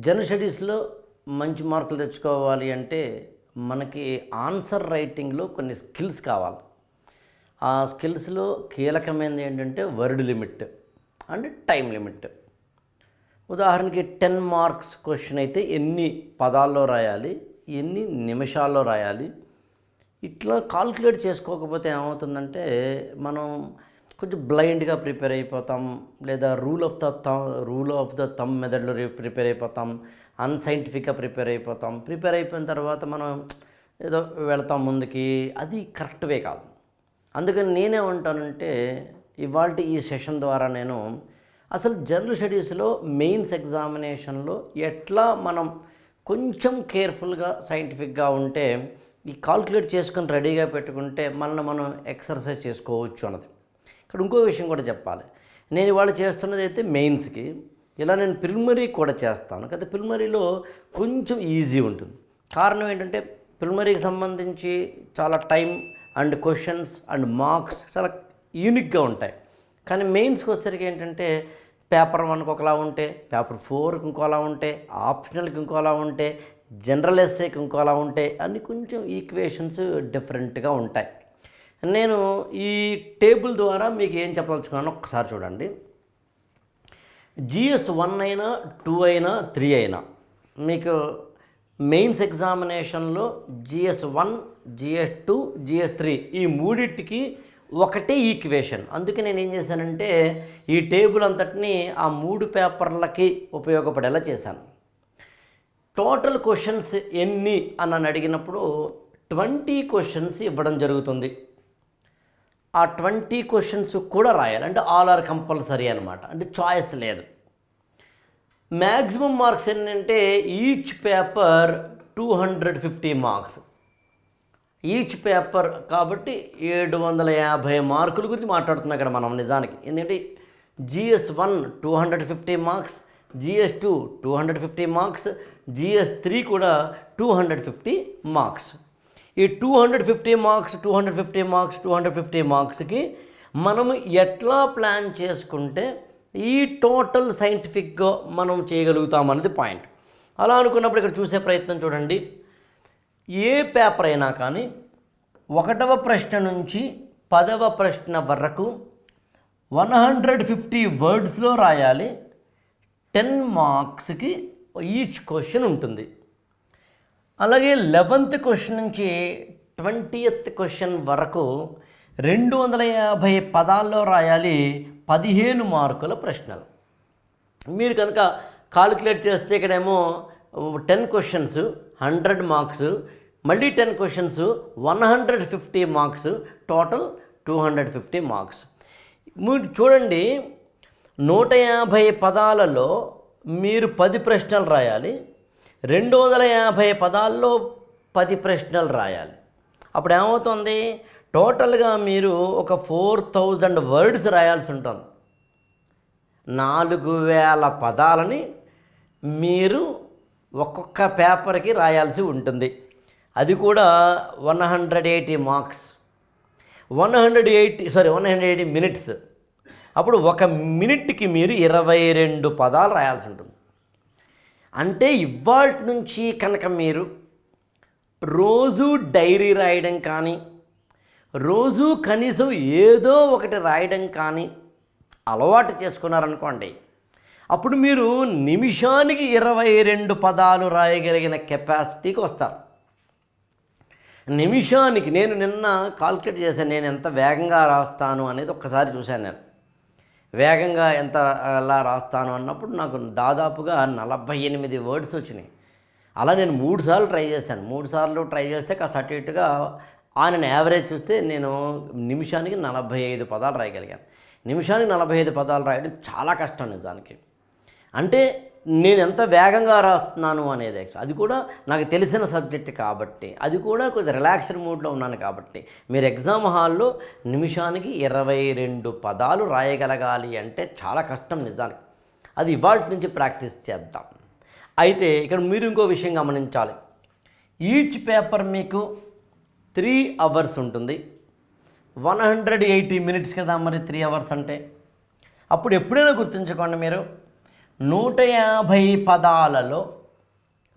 General స్టడీస్లో మంచి మార్కులు తెచ్చుకోవాలి అంటే మనకి ఆన్సర్ రైటింగ్లో కొన్ని స్కిల్స్ కావాలి. ఆ స్కిల్స్లో కీలకమైనది ఏంటంటే word limit and time limit. ఉదాహరణకి 10 మార్క్స్ క్వశ్చన్ అయితే ఎన్ని పదాల్లో రాయాలి, ఎన్ని నిమిషాల్లో రాయాలి, ఇట్లా కాల్కులేట్ చేసుకోకపోతే ఏమవుతుందంటే మనం కొంచెం బ్లైండ్గా ప్రిపేర్ అయిపోతాం, లేదా రూల్ ఆఫ్ ద థంబ్ మెథడ్లో ప్రిపేర్ అయిపోతాం, అన్సైంటిఫిక్గా ప్రిపేర్ అయిపోతాం. ప్రిపేర్ అయిపోయిన తర్వాత మనం ఏదో వెళతాం ముందుకి, అది కరెక్ట్ వే కాదు. అందుకని నేనేమంటానంటే ఇవాళ ఈ సెషన్ ద్వారా నేను అసలు జనరల్ స్టడీస్లో మెయిన్స్ ఎగ్జామినేషన్లో ఎట్లా మనం కొంచెం కేర్ఫుల్గా సైంటిఫిక్గా ఉంటే ఈ కాల్కులేట్ చేసుకొని రెడీగా పెట్టుకుంటే మనం ఎక్సర్సైజ్ చేసుకోవచ్చు అన్నది. ఇక్కడ ఇంకో విషయం కూడా చెప్పాలి. నేను ఇవాళ చేస్తున్నది అయితే మెయిన్స్కి, ఇలా నేను ప్రిలిమినరీ కూడా చేస్తాను. కదా ప్రిలిమినరీలో కొంచెం ఈజీ ఉంటుంది. కారణం ఏంటంటే ప్రిలిమినరీకి సంబంధించి చాలా time and questions and marks చాలా యూనిక్గా ఉంటాయి. కానీ మెయిన్స్కి వచ్చేసరికి ఏంటంటే పేపర్ 1కి ఒకలా ఉంటే, పేపర్ 4కి ఇంకోలా ఉంటే, ఆప్షనల్కి ఇంకోలా ఉంటే, జనరల్ ఎస్సేకి ఇంకోలా ఉంటే, అన్ని కొంచెం ఈక్వేషన్స్ డిఫరెంట్గా ఉంటాయి. నేను ఈ టేబుల్ ద్వారా మీకు ఏం చెప్పదలుచుకున్నాను ఒక్కసారి చూడండి. GS 1 అయినా 2 అయినా 3 అయినా మీకు మెయిన్స్ ఎగ్జామినేషన్లో GS 1, GS 2, GS 3 ఈ మూడింటికి ఒకటే ఈక్వేషన్. అందుకే నేను ఏం చేశానంటే ఈ టేబుల్ అంతటిని ఆ 3 పేపర్లకి ఉపయోగపడేలా చేశాను. టోటల్ క్వశ్చన్స్ ఎన్ని అని నన్ను అడిగినప్పుడు 20 క్వశ్చన్స్ ఇవ్వడం జరుగుతుంది. ఆ 20 క్వశ్చన్స్ కూడా రాయాలి, అంటే ఆల్ ఆర్ కంపల్సరీ అనమాట, అంటే చాయిస్ లేదు. మ్యాక్సిమం మార్క్స్ ఏంటంటే each paper 250 marks each paper, కాబట్టి 750 మార్కుల గురించి మాట్లాడుతున్నాం ఇక్కడ మనం నిజానికి. ఎందుకంటే GS 1 250 marks, GS 2 250 marks, GS 3 కూడా 250 మార్క్స్. ఈ 250 మార్క్స్ 250 మార్క్స్ 250 మార్క్స్కి మనము ఎట్లా ప్లాన్ చేసుకుంటే ఈ టోటల్ సైంటిఫిక్గా మనం చేయగలుగుతామన్నది పాయింట్. అలా అనుకున్నప్పుడు ఇక్కడ చూసే ప్రయత్నం చూడండి. ఏ పేపర్ అయినా కానీ 1వ ప్రశ్న నుంచి 10వ ప్రశ్న వరకు 150 వర్డ్స్లో రాయాలి. 10 మార్క్స్కి ఈచ్ క్వశ్చన్ ఉంటుంది. అలాగే 11th క్వశ్చన్ నుంచి 20th క్వశ్చన్ వరకు 250 పదాల్లో రాయాలి. 15 మార్కుల ప్రశ్నలు. మీరు కనుక కాలిక్యులేట్ చేస్తే ఇక్కడేమో 10 క్వశ్చన్స్ 100 మార్క్స్, మళ్ళీ 10 క్వశ్చన్స్ 150 మార్క్స్, టోటల్ 250 మార్క్స్. మీరు చూడండి, 150 పదాలలో మీరు 10 ప్రశ్నలు రాయాలి, 250 పదాల్లో 10 ప్రశ్నలు రాయాలి. అప్పుడు ఏమవుతుంది, టోటల్గా మీరు ఒక 4000 వర్డ్స్ రాయాల్సి ఉంటుంది. 4000 పదాలని మీరు ఒక్కొక్క పేపర్కి రాయాల్సి ఉంటుంది. అది కూడా 180 మార్క్స్, 180 మినిట్స్. అప్పుడు 1 మినిట్కి మీరు 22 పదాలు రాయాల్సి ఉంటుంది. అంటే ఇవాల్టి నుంచి కనుక మీరు రోజు డైరీ రాయడం కానీ, రోజు కనీసం ఏదో ఒకటి రాయడం కానీ అలవాటు చేసుకున్నారనుకోండి, అప్పుడు మీరు నిమిషానికి 22 పదాలు రాయగలిగిన కెపాసిటీకి వస్తారు. నిమిషానికి నేను నిన్న కాల్కులేట్ చేశాను, నేను ఎంత వేగంగా రాస్తాను అనేది ఒక్కసారి చూశాను. నేను వేగంగా ఎంత ఎలా రాస్తాను అన్నప్పుడు నాకు దాదాపుగా 48 వర్డ్స్ వచ్చినాయి. అలా నేను 3 సార్లు ట్రై చేశాను. 3 సార్లు ట్రై చేస్తే కాస్త అటు ఇటుగా ఆన్ యావరేజ్ చూస్తే నేను నిమిషానికి 45 పదాలు రాయగలిగాను. నిమిషానికి 45 పదాలు రాయడం చాలా కష్టం నిజానికి. అంటే నేను ఎంత వేగంగా రాస్తున్నాను అనేది, అది కూడా నాకు తెలిసిన సబ్జెక్ట్ కాబట్టి, అది కూడా కొంచెం రిలాక్స్డ్ మూడ్లో ఉన్నాను కాబట్టి. మీరు ఎగ్జామ్ హాల్లో నిమిషానికి 22 పదాలు రాయగలగాలి అంటే చాలా కష్టం నిజానికి. అది ఇవాళ నుంచి ప్రాక్టీస్ చేద్దాం. అయితే ఇక్కడ మీరు ఇంకో విషయం గమనించాలి. ఈచ్ పేపర్ మీకు 3 అవర్స్ ఉంటుంది. 180 మినిట్స్ కదా మరి 3 అవర్స్ అంటే. అప్పుడు ఎప్పుడైనా గుర్తుంచుకోండి, మీరు 150 పదాలలో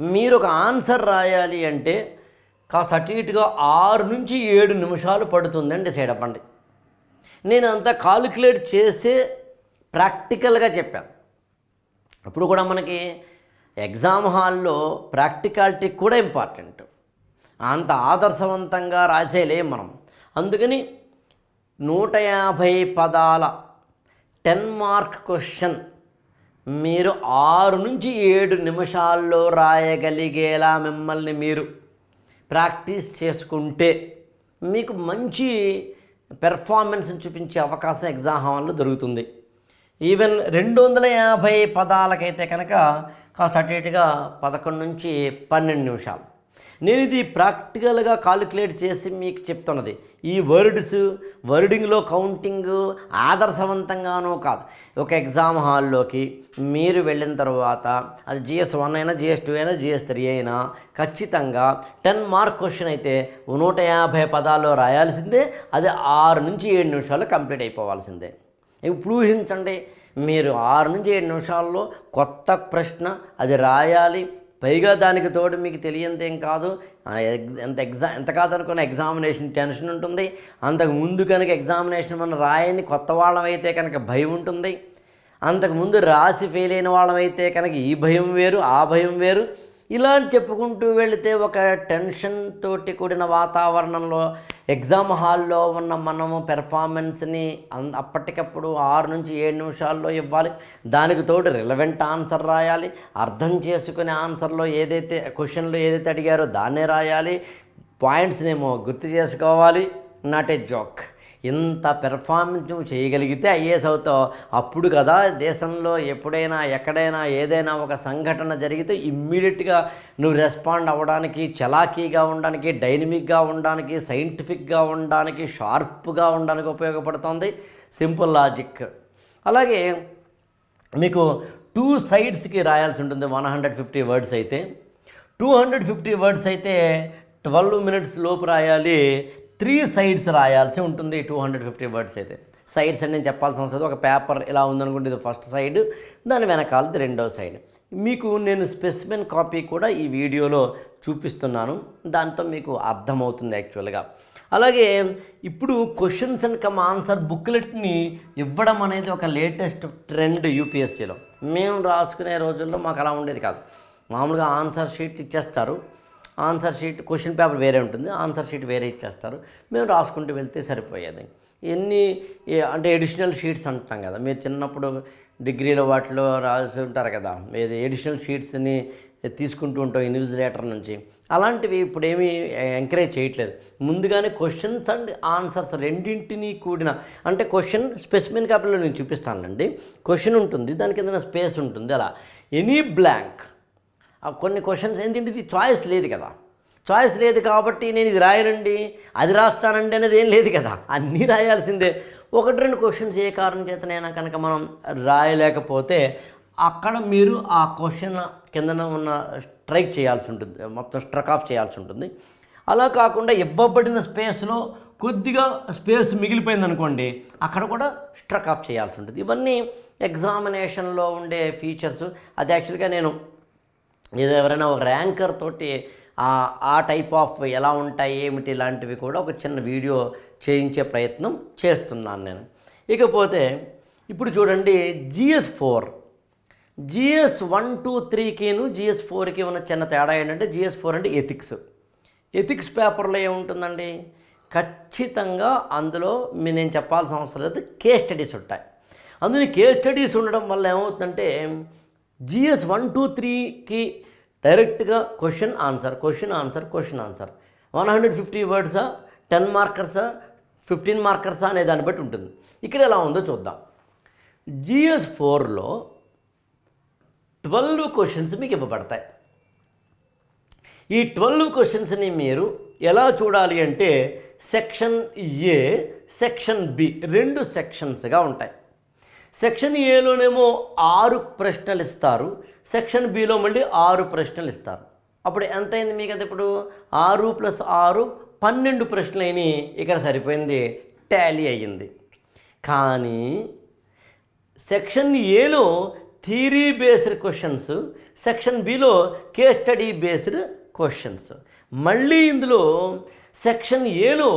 మీరు ఒక ఆన్సర్ రాయాలి అంటే కాస్త అటు ఇటుగా 6 నుంచి 7 నిమిషాలు పడుతుందని డిసైడ్ అవ్వండి. నేను అంతా కాలిక్యులేట్ చేసే ప్రాక్టికల్గా చెప్పాను. ఇప్పుడు కూడా మనకి ఎగ్జామ్ హాల్లో ప్రాక్టికాలిటీ కూడా ఇంపార్టెంట్. అంత ఆదర్శవంతంగా రాసేలేం మనం. అందుకని 150 పదాల 10 మార్క్ క్వశ్చన్ మీరు 6 నుంచి 7 నిమిషాల్లో రాయగలిగేలా మిమ్మల్ని మీరు ప్రాక్టీస్ చేసుకుంటే మీకు మంచి పెర్ఫార్మెన్స్ని చూపించే అవకాశం ఎగ్జామ్ హాల్లో దొరుకుతుంది. ఈవెన్ 250 పదాలకైతే కనుక కాస్త అటు ఇటుగా 11 నుంచి 12 నిమిషాలు. నేను ఇది ప్రాక్టికల్గా కాలిక్యులేట్ చేసి మీకు చెప్తున్నది. ఈ వర్డింగ్లో కౌంటింగ్ ఆదర్శవంతంగానూ కాదు. ఒక ఎగ్జామ్ హాల్లోకి మీరు వెళ్ళిన తర్వాత అది GS1 అయినా, GS2 అయినా, GS3 అయినా ఖచ్చితంగా 10 మార్క్ క్వశ్చన్ అయితే 150 పదాల్లో రాయాల్సిందే. అది 6 నుంచి 7 నిమిషాల్లో కంప్లీట్ అయిపోవాల్సిందే. ఇప్పుడు ఊహించండి, మీరు 6 నుంచి 7 నిమిషాల్లో కొత్త ప్రశ్న అది రాయాలి. పైగా దానికి తోడు మీకు తెలియందేం కాదు, ఎంత కాదనుకున్న ఎగ్జామినేషన్ టెన్షన్ ఉంటుంది. అంతకు ముందు కనుక ఎగ్జామినేషన్ మనం రాయని కొత్త వాళ్ళమైతే కనుక భయం ఉంటుంది. అంతకుముందు రాసి ఫెయిల్ అయిన వాళ్ళమైతే కనుక ఈ భయం వేరు, ఆ భయం వేరు. ఇలా చెప్పుకుంటూ వెళితే ఒక టెన్షన్ తోటి కూడిన వాతావరణంలో ఎగ్జామ్ హాల్లో ఉన్న మనము పెర్ఫార్మెన్స్ని అప్పటికప్పుడు 6 నుంచి 7 నిమిషాల్లో ఇవ్వాలి. దానికి తోడు రిలవెంట్ ఆన్సర్ రాయాలి. అర్థం చేసుకునే ఆన్సర్లో ఏదైతే క్వశ్చన్లో ఏదైతే అడిగారో దాన్నే రాయాలి. పాయింట్స్నేమో గుర్తు చేసుకోవాలి. Not a joke. ఇంత పెర్ఫార్మెన్స్ నువ్వు చేయగలిగితే ఐఏఎస్ అవుతావు. అప్పుడు కదా దేశంలో ఎప్పుడైనా ఎక్కడైనా ఏదైనా ఒక సంఘటన జరిగితే ఇమ్మీడియట్గా నువ్వు రెస్పాండ్ అవ్వడానికి, చలాకీగా ఉండడానికి, డైనమిక్గా ఉండడానికి, సైంటిఫిక్గా ఉండడానికి, షార్ప్గా ఉండడానికి ఉపయోగపడుతుంది సింపుల్ లాజిక్. అలాగే మీకు 2 సైడ్స్కి రాయాల్సి ఉంటుంది. 150 వర్డ్స్ అయితే 250 వర్డ్స్ అయితే 12 మినిట్స్ లోపు రాయాలి. 3 సైడ్స్ రాయాల్సి ఉంటుంది 250 వర్డ్స్ అయితే. సైడ్స్ అని నేను చెప్పాల్సిన అవసరం లేదు. ఒక పేపర్ ఇలా ఉందనుకుంటే ఇది ఫస్ట్ సైడ్, దాని వెనకాలది రెండో సైడ్. మీకు నేను స్పెసిమెన్ కాపీ కూడా ఈ వీడియోలో చూపిస్తున్నాను, దాంతో మీకు అర్థమవుతుంది యాక్చువల్గా. అలాగే ఇప్పుడు క్వశ్చన్స్ అండ్ కమ్ ఆన్సర్ బుక్లెట్ని ఇవ్వడం అనేది ఒక లేటెస్ట్ ట్రెండ్ యూపీఎస్సీలో. మేము రాసుకునే రోజుల్లో మాకు అలా ఉండేది కాదు. మామూలుగా ఆన్సర్ షీట్ ఇచ్చేస్తారు. ఆన్సర్ షీట్ క్వశ్చన్ పేపర్ వేరే ఉంటుంది, ఆన్సర్ షీట్ వేరే ఇచ్చేస్తారు. మేము రాసుకుంటూ వెళ్తే సరిపోయేది. అంటే ఎడిషనల్ షీట్స్ అంటాం కదా, మీరు చిన్నప్పుడు డిగ్రీలో వాటిలో రాసి ఉంటారు కదా, ఏది ఎడిషనల్ షీట్స్ని తీసుకుంటూ ఉంటాం ఇన్విజిలేటర్ నుంచి. అలాంటివి ఇప్పుడు ఏమీ ఎంకరేజ్ చేయట్లేదు. ముందుగానే క్వశ్చన్స్ అండ్ ఆన్సర్స్ రెండింటినీ కూడిన, అంటే క్వశ్చన్ స్పెసిమెన్ కాపీలో నేను చూపిస్తానండి. క్వశ్చన్ ఉంటుంది, దానికి ఏదైనా స్పేస్ ఉంటుంది, అలా ఎనీ బ్లాంక్. కొన్ని క్వశ్చన్స్ ఏంటంటే ఇది చాయిస్ లేదు కదా, చాయిస్ లేదు కాబట్టి నేను ఇది రాయనండి అది రాస్తానండి అనేది ఏం లేదు కదా, అన్నీ రాయాల్సిందే. 1-2 క్వశ్చన్స్ ఏ కారణం చేతనైనా కనుక మనం రాయలేకపోతే అక్కడ మీరు ఆ క్వశ్చన్ కిందన ఉన్న స్ట్రైక్ చేయాల్సి ఉంటుంది, మొత్తం స్ట్రక్ ఆఫ్ చేయాల్సి ఉంటుంది. అలా కాకుండా ఇవ్వబడిన స్పేస్లో కొద్దిగా స్పేస్ మిగిలిపోయింది అనుకోండి, అక్కడ కూడా స్ట్రక్ ఆఫ్ చేయాల్సి ఉంటుంది. ఇవన్నీ ఎగ్జామినేషన్లో ఉండే ఫీచర్స్. అది యాక్చువల్గా నేను ఏదో ఎవరైనా ఒక ర్యాంకర్ తోటి ఆ టైప్ ఆఫ్ ఎలా ఉంటాయి ఏమిటి ఇలాంటివి కూడా ఒక చిన్న వీడియో చేయించే ప్రయత్నం చేస్తున్నాను నేను. ఇకపోతే ఇప్పుడు చూడండి, GS1, 2, 3కిను GS4కి ఉన్న చిన్న తేడా ఏంటంటే, GS4 అంటే ఎథిక్స్ పేపర్లో ఏముంటుందండి, ఖచ్చితంగా అందులో నేను చెప్పాల్సిన అవసరం లేదు, కేస్ స్టడీస్ ఉంటాయి. అందులో కేస్ స్టడీస్ ఉండడం వల్ల ఏమవుతుందంటే GS1, 2, 3కి డైరెక్ట్గా క్వశ్చన్ ఆన్సర్ 150 వర్డ్సా, 10 మార్కర్సా, 15 మార్కర్సా అనే దాన్ని బట్టి ఉంటుంది. ఇక్కడ ఎలా ఉందో చూద్దాం. GS4లో 12 క్వశ్చన్స్ మీకు ఇవ్వబడతాయి. ఈ 12 క్వశ్చన్స్ని మీరు ఎలా చూడాలి అంటే, సెక్షన్ ఏ, సెక్షన్ బి 2 సెక్షన్స్గా ఉంటాయి. సెక్షన్ ఏలోనేమో 6 ప్రశ్నలు ఇస్తారు, సెక్షన్ బిలో మళ్ళీ 6 ప్రశ్నలు ఇస్తారు. అప్పుడు ఎంత అయింది మీకు? అది ఇప్పుడు 6 + 6 12 ప్రశ్నలు అయినాయి. ఇక్కడ సరిపోయింది, టాలీ అయ్యింది. కానీ సెక్షన్ ఏలో theory based questions, section below case study based questions. మళ్ళీ ఇందులో సెక్షన్ ఏలో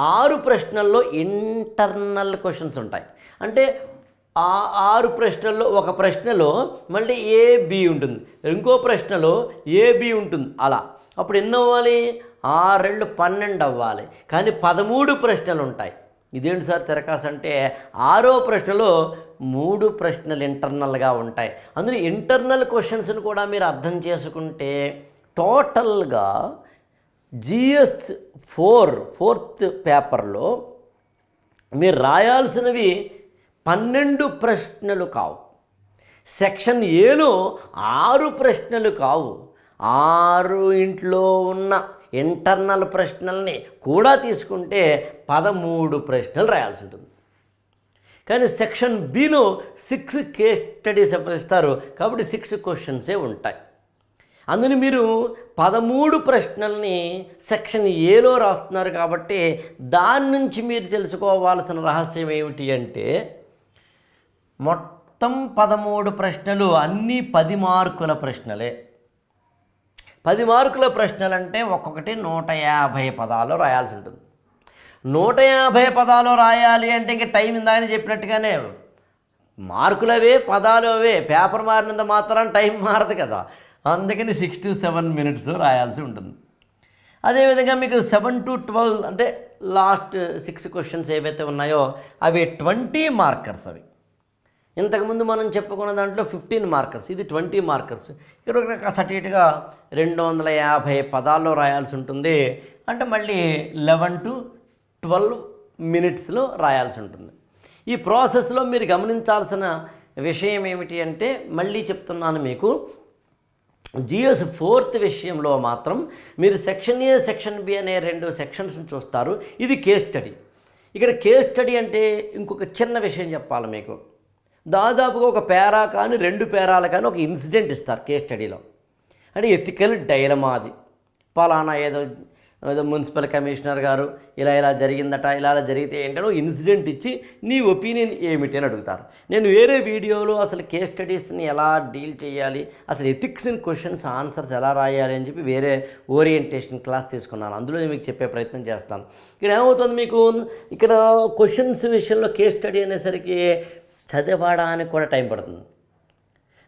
6 ప్రశ్నల్లో ఇంటర్నల్ క్వశ్చన్స్ ఉంటాయి. అంటే ఆ 6 ప్రశ్నల్లో ఒక ప్రశ్నలో మళ్ళీ ఏబి ఉంటుంది, ఇంకో ప్రశ్నలో ఏబి ఉంటుంది. అలా అప్పుడు ఎన్ని అవ్వాలి? 6 12 అవ్వాలి. కానీ 13 ప్రశ్నలు ఉంటాయి. ఇదేంటి సార్ తిరకాసు అంటే 6వ ప్రశ్నలో 3 ప్రశ్నలు ఇంటర్నల్గా ఉంటాయి. అందులో ఇంటర్నల్ క్వశ్చన్స్ని కూడా మీరు అర్థం చేసుకుంటే టోటల్గా GS 4th పేపర్లో మీరు రాయాల్సినవి 12 ప్రశ్నలు కావు. సెక్షన్ ఏలో 6 ప్రశ్నలు కావు, 6 ఇంట్లో ఉన్న ఇంటర్నల్ ప్రశ్నల్ని కూడా తీసుకుంటే 13 ప్రశ్నలు రాయాల్సి ఉంటుంది. కానీ సెక్షన్ బిలో 6 కేస్ స్టడీస్ ఇస్తారు కాబట్టి 6 క్వశ్చన్సే ఉంటాయి. అందుని మీరు 13 ప్రశ్నల్ని సెక్షన్ ఏలో రాస్తున్నారు కాబట్టి దాని నుంచి మీరు తెలుసుకోవాల్సిన రహస్యం ఏమిటి అంటే మొత్తం 13 ప్రశ్నలు అన్నీ 10 మార్కుల ప్రశ్నలే. 10 మార్కుల ప్రశ్నలు అంటే ఒక్కొక్కటి 150 పదాలు రాయాల్సి ఉంటుంది. 150 పదాలు రాయాలి అంటే ఇంక టైం ఇందాకనే చెప్పినట్టుగానే మార్కులు అవే, పదాలు అవే, పేపర్ మారినంత మాత్రం టైం మారదు కదా. అందుకని 6 to 7 minutesలో రాయాల్సి ఉంటుంది. అదేవిధంగా మీకు 7 to 12 అంటే లాస్ట్ 6 క్వశ్చన్స్ ఏవైతే ఉన్నాయో అవి 20 మార్కర్స్. అవి ఇంతకుముందు మనం చెప్పుకున్న దాంట్లో 15 మార్కర్స్, ఇది 20 మార్కర్స్. ఇక్కడ ఒక సర్టిఫికేట్గా 250 పదాల్లో రాయాల్సి ఉంటుంది. అంటే మళ్ళీ 11 to 12 minutesలో రాయాల్సి ఉంటుంది. ఈ ప్రాసెస్లో మీరు గమనించాల్సిన విషయం ఏమిటి అంటే మళ్ళీ చెప్తున్నాను మీకు, GS 4th విషయంలో మాత్రం మీరు సెక్షన్ ఏ, సెక్షన్ బి అనే 2 సెక్షన్స్ని చూస్తారు. ఇది కేస్ స్టడీ. ఇక్కడ కేస్ స్టడీ అంటే ఇంకొక చిన్న విషయం చెప్పాలి మీకు. దాదాపుగా ఒక పేరా కానీ 2 పేరాలు కానీ ఒక ఇన్సిడెంట్ ఇస్తారు కేస్ స్టడీలో. అంటే ఎథికల్ డైలమాది, పలానా ఏదో మున్సిపల్ కమిషనర్ గారు ఇలా జరిగిందట, ఇలా జరిగితే ఏంటనో ఇన్సిడెంట్ ఇచ్చి నీ ఒపీనియన్ ఏమిటి అని అడుగుతారు. నేను వేరే వీడియోలో అసలు కేస్ స్టడీస్ని ఎలా డీల్ చేయాలి, అసలు ఎథిక్స్ ఇన్ క్వశ్చన్స్ ఆన్సర్స్ ఎలా రాయాలి అని చెప్పి వేరే ఓరియంటేషన్ క్లాస్ తీసుకున్నాను. అందులో నేను మీకు చెప్పే ప్రయత్నం చేస్తాను. ఇక్కడ ఏమవుతుంది మీకు, ఇక్కడ క్వశ్చన్స్ విషయంలో కేస్ స్టడీ అనేసరికి చదవడానికి కూడా టైం పడుతుంది.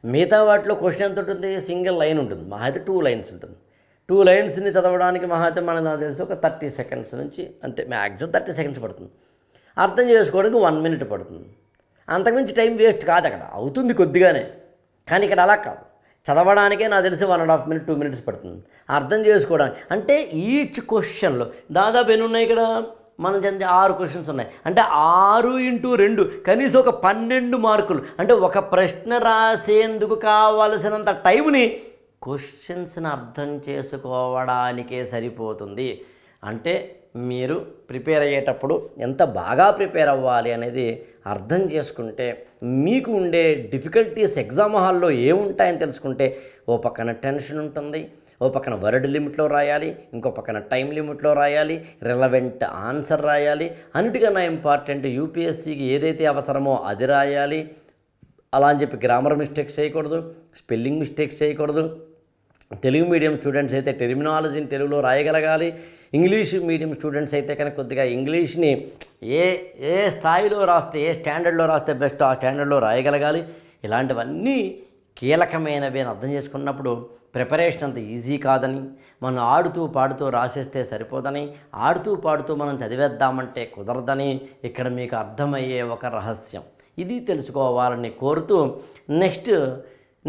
మిగతా వాటిలో క్వశ్చన్ ఎంత ఉంటుంది, సింగిల్ లైన్ ఉంటుంది, మహా అయితే 2 lines ఉంటుంది. 2 linesని చదవడానికి మహా అయితే మనకు నాకు తెలిసి ఒక 30 seconds నుంచి అంతే, మ్యాక్సిమం 30 seconds పడుతుంది. అర్థం చేసుకోవడానికి 1 minute పడుతుంది. అంతకుమించి టైం వేస్ట్ కాదు, అక్కడ అవుతుంది కొద్దిగానే. కానీ ఇక్కడ అలా కాదు, చదవడానికే నాకు తెలిసి 1.5 minutes 2 minutes పడుతుంది. అర్థం చేసుకోవడానికి అంటే ఈచ్ క్వశ్చన్లో దాదాపు ఎన్ని ఉన్నాయి, ఇక్కడ మనం 6 క్వశ్చన్స్ ఉన్నాయి. అంటే 6 into 2 కనీసం ఒక 12 మార్కులు. అంటే ఒక ప్రశ్న రాసేందుకు కావలసినంత టైంని క్వశ్చన్స్ని అర్థం చేసుకోవడానికే సరిపోతుంది. అంటే మీరు ప్రిపేర్ అయ్యేటప్పుడు ఎంత బాగా ప్రిపేర్ అవ్వాలి అనేది అర్థం చేసుకుంటే, మీకు ఉండే డిఫికల్టీస్ ఎగ్జామ్ హాల్లో ఏముంటాయని తెలుసుకుంటే, ఓ పక్కన టెన్షన్ ఉంటుంది, ఓ పక్కన వర్డ్ లిమిట్లో రాయాలి, ఇంకో పక్కన టైం లిమిట్లో రాయాలి, రిలవెంట్ ఆన్సర్ రాయాలి, అన్నిటికన్నా ఇంపార్టెంట్ యూపీఎస్సీకి ఏదైతే అవసరమో అది రాయాలి. అలా అని చెప్పి గ్రామర్ మిస్టేక్స్ చేయకూడదు, స్పెల్లింగ్ మిస్టేక్స్ చేయకూడదు. తెలుగు మీడియం స్టూడెంట్స్ అయితే టెర్మినాలజీని తెలుగులో రాయగలగాలి. ఇంగ్లీష్ మీడియం స్టూడెంట్స్ అయితే కనుక కొద్దిగా ఇంగ్లీష్ని ఏ స్థాయిలో రాస్తే, ఏ స్టాండర్డ్లో రాస్తే బెస్ట్ ఆ స్టాండర్డ్లో రాయగలగాలి. ఇలాంటివన్నీ కీలకమైనవి అని అర్థం చేసుకున్నప్పుడు ప్రిపరేషన్ అంత ఈజీ కాదని, మనం ఆడుతూ పాడుతూ రాసేస్తే సరిపోదని, ఆడుతూ పాడుతూ మనం చదివేద్దామంటే కుదరదని ఇక్కడ మీకు అర్థమయ్యే ఒక రహస్యం. ఇది తెలుసుకోవాలని కోరుతూ, నెక్స్ట్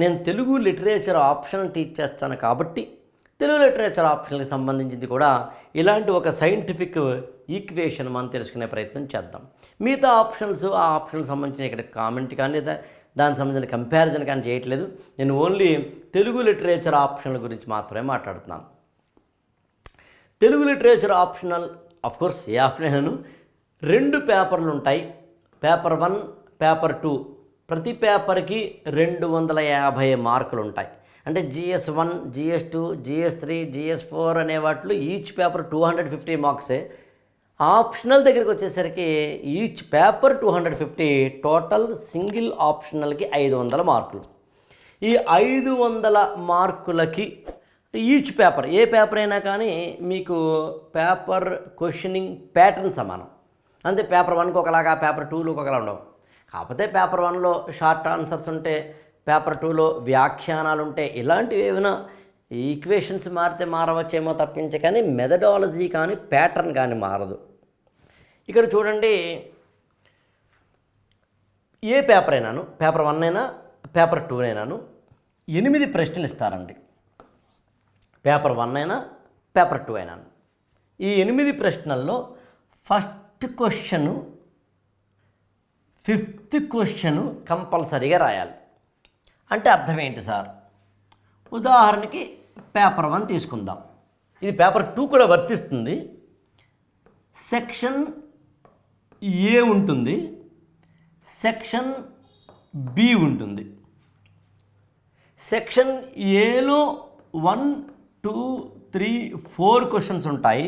నేను తెలుగు లిటరేచర్ ఆప్షన్ టీచ్ చేస్తాను కాబట్టి తెలుగు లిటరేచర్ ఆప్షన్కి సంబంధించింది కూడా ఇలాంటి ఒక సైంటిఫిక్ ఈక్వేషన్ మనం తెలుసుకునే ప్రయత్నం చేద్దాం. మిగతా ఆప్షన్స్, ఆ ఆప్షన్కి సంబంధించిన ఇక్కడ కామెంట్ కానీ దానికి సంబంధించిన కంపారిజన్ కానీ చేయట్లేదు. నేను ఓన్లీ తెలుగు లిటరేచర్ ఆప్షన్ల గురించి మాత్రమే మాట్లాడుతున్నాను. తెలుగు లిటరేచర్ ఆప్షనల్ అఫ్కోర్స్ ఏ ఆప్షన్ 2 పేపర్లు ఉంటాయి. Paper 1, paper 2. ప్రతి పేపర్కి 250 మార్కులు ఉంటాయి. అంటే GS 1, GS 2, GS 3, GS 4 అనే వాటిలో ఈచ్ పేపర్ 250 మార్క్సే. ఆప్షనల్ దగ్గరికి వచ్చేసరికి ఈచ్ పేపర్ 250, టోటల్ సింగిల్ ఆప్షనల్కి 500 మార్కులు. ఈ 500 మార్కులకి ఈచ్ పేపర్, ఏ పేపర్ అయినా కానీ మీకు పేపర్ క్వశ్చనింగ్ ప్యాటర్న్ సమానం. అంతే, పేపర్ 1కి ఒకలాగా, పేపర్ 2లోకి ఒకలా ఉండవు. కాకపోతే పేపర్ 1లో షార్ట్ ఆన్సర్స్ ఉంటే, పేపర్ 2లో వ్యాఖ్యానాలు ఉంటే, ఇలాంటివి ఏమైనా ఈక్వేషన్స్ మారితే మారవచ్చేమో తప్పించే, కానీ మెథడాలజీ కానీ ప్యాటర్న్ కానీ మారదు. ఇక్కడ చూడండి, ఏ పేపర్ అయినాను, పేపర్ 1 అయినా పేపర్ 2 అయినాను 8 ప్రశ్నలు ఇస్తారండి. పేపర్ 1 అయినా పేపర్ 2 అయినాను. ఈ 8 ప్రశ్నల్లో ఫస్ట్ క్వశ్చను, 5th క్వశ్చను కంపల్సరీగా రాయాలి. అంటే అర్థం ఏంటి సార్? ఉదాహరణకి పేపర్ 1 తీసుకుందాం. ఇది పేపర్ 2 కూడా వర్తిస్తుంది. సెక్షన్ ఏ ఉంటుంది, సెక్షన్ బి ఉంటుంది. సెక్షన్ ఏలో 1, 2, 3, 4 క్వశ్చన్స్ ఉంటాయి.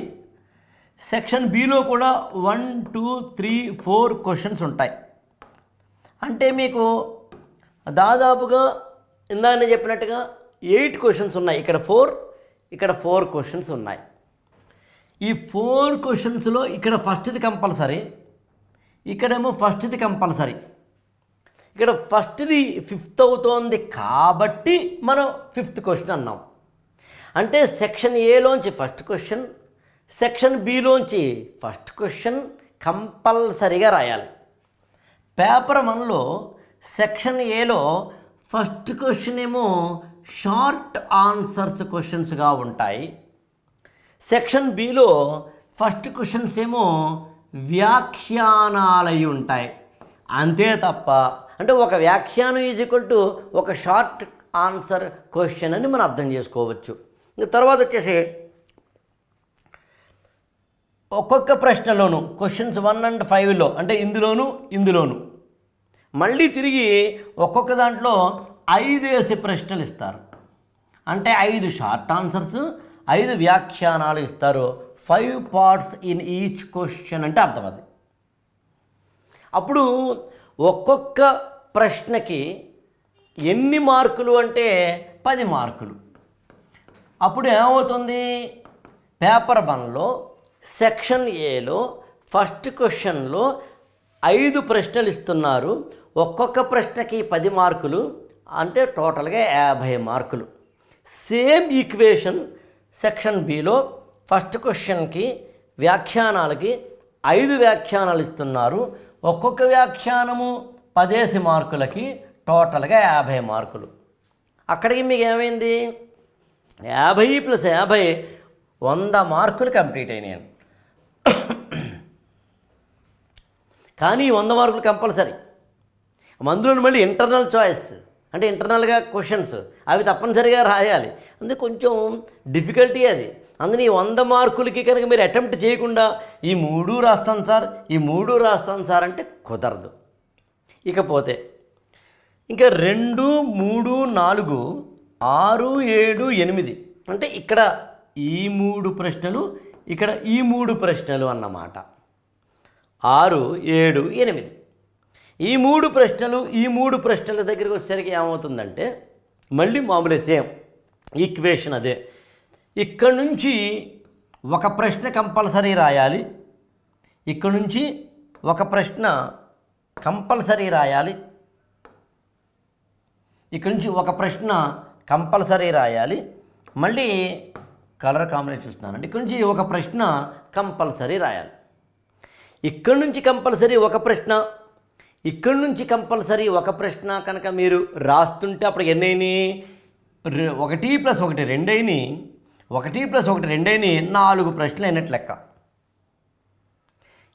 సెక్షన్ బిలో కూడా 1, 2, 3, 4 క్వశ్చన్స్ ఉంటాయి. అంటే మీకు దాదాపుగా ఇందాక చెప్పినట్టుగా 8 క్వశ్చన్స్ ఉన్నాయి. ఇక్కడ 4, ఇక్కడ 4 క్వశ్చన్స్ ఉన్నాయి. ఈ 4 క్వశ్చన్స్లో ఇక్కడ ఫస్ట్ది కంపల్సరీ, ఇక్కడేమో ఫస్ట్ది కంపల్సరీ. ఇక్కడ ఫస్ట్ది 5th అవుతోంది కాబట్టి మనం 5th క్వశ్చన్ అన్నాం. అంటే సెక్షన్ ఏలోంచి ఫస్ట్ క్వశ్చన్, సెక్షన్ బిలోంచి ఫస్ట్ క్వశ్చన్ కంపల్సరీగా రాయాలి. పేపర్ 1లో సెక్షన్ ఏలో ఫస్ట్ క్వశ్చన్ ఏమో షార్ట్ ఆన్సర్స్ క్వశ్చన్స్గా ఉంటాయి. సెక్షన్ బిలో ఫస్ట్ క్వశ్చన్స్ ఏమో వ్యాఖ్యానాలై ఉంటాయి. అంతే తప్ప, అంటే ఒక వ్యాఖ్యానం ఈజ్ ఈక్వల్ టు ఒక షార్ట్ ఆన్సర్ క్వశ్చన్ అని మనం అర్థం చేసుకోవచ్చు. తర్వాత వచ్చేసి ఒక్కొక్క ప్రశ్నలోను క్వశ్చన్స్ 1 and 5లో, అంటే ఇందులోను మళ్ళీ తిరిగి ఒక్కొక్క దాంట్లో 5 ప్రశ్నలు ఇస్తారు. అంటే 5 షార్ట్ ఆన్సర్స్, 5 వ్యాఖ్యానాలు ఇస్తారు. 5 పార్ట్స్ ఇన్ ఈచ్ క్వశ్చన్ అంటే అర్థం అది. అప్పుడు ఒక్కొక్క ప్రశ్నకి ఎన్ని మార్కులు అంటే 10 మార్కులు. అప్పుడు ఏమవుతుంది? పేపర్ 1లో సెక్షన్ ఏలో ఫస్ట్ క్వశ్చన్లో 5 ప్రశ్నలు ఇస్తున్నారు. ఒక్కొక్క ప్రశ్నకి 10 మార్కులు, అంటే టోటల్గా 50 మార్కులు. Same equation section below first క్వశ్చన్కి వ్యాఖ్యానాలకి 5 వ్యాఖ్యానాలు ఇస్తున్నారు. ఒక్కొక్క వ్యాఖ్యానము 10 మార్కులకి, టోటల్గా 50 మార్కులు. అక్కడికి మీకు ఏమైంది? 50 + 50 100 మార్కులు కంప్లీట్ అయినాయి. కానీ 100 మార్కులు కంపల్సరీ. అందులో మళ్ళీ ఇంటర్నల్ చాయిస్, అంటే ఇంటర్నల్గా క్వశ్చన్స్ అవి తప్పనిసరిగా రాయాలి. అందుకే కొంచెం డిఫికల్టీ అది. అందుకని ఈ 100 మార్కులకి కనుక మీరు అటెంప్ట్ చేయకుండా ఈ 3 రాస్తాను సార్, ఈ 3 రాస్తాను సార్ అంటే కుదరదు. ఇకపోతే ఇంకా 2, 3, 4, 6, 7, 8 అంటే ఇక్కడ ఈ 3 ప్రశ్నలు, ఇక్కడ ఈ 3 ప్రశ్నలు అన్నమాట. 6, 7, 8 ఈ 3 ప్రశ్నలు, ఈ 3 ప్రశ్నల దగ్గరికి వచ్చేసరికి ఏమవుతుందంటే మళ్ళీ మామూలే, సేమ్ ఈక్వేషన్ అదే. ఇక్కడ నుంచి ఒక ప్రశ్న కంపల్సరీ రాయాలి, ఇక్కడ నుంచి ఒక ప్రశ్న కంపల్సరీ రాయాలి, ఇక్కడ నుంచి ఒక ప్రశ్న కంపల్సరీ రాయాలి. మళ్ళీ కలర్ కాంబినేషన్ చూస్తున్నానండి. ఇక్కడ నుంచి ఒక ప్రశ్న కంపల్సరీ రాయాలి. ఇక్కడ నుంచి కంపల్సరీ ఒక ప్రశ్న, ఇక్కడ నుంచి కంపల్సరీ ఒక ప్రశ్న కనుక మీరు రాస్తుంటే అప్పుడు ఎన్నైనాయి? 1 + 1 2 అయినాయి. 1 + 1 2 అయినాయి. 4 ప్రశ్నలు అయినట్లు లెక్క.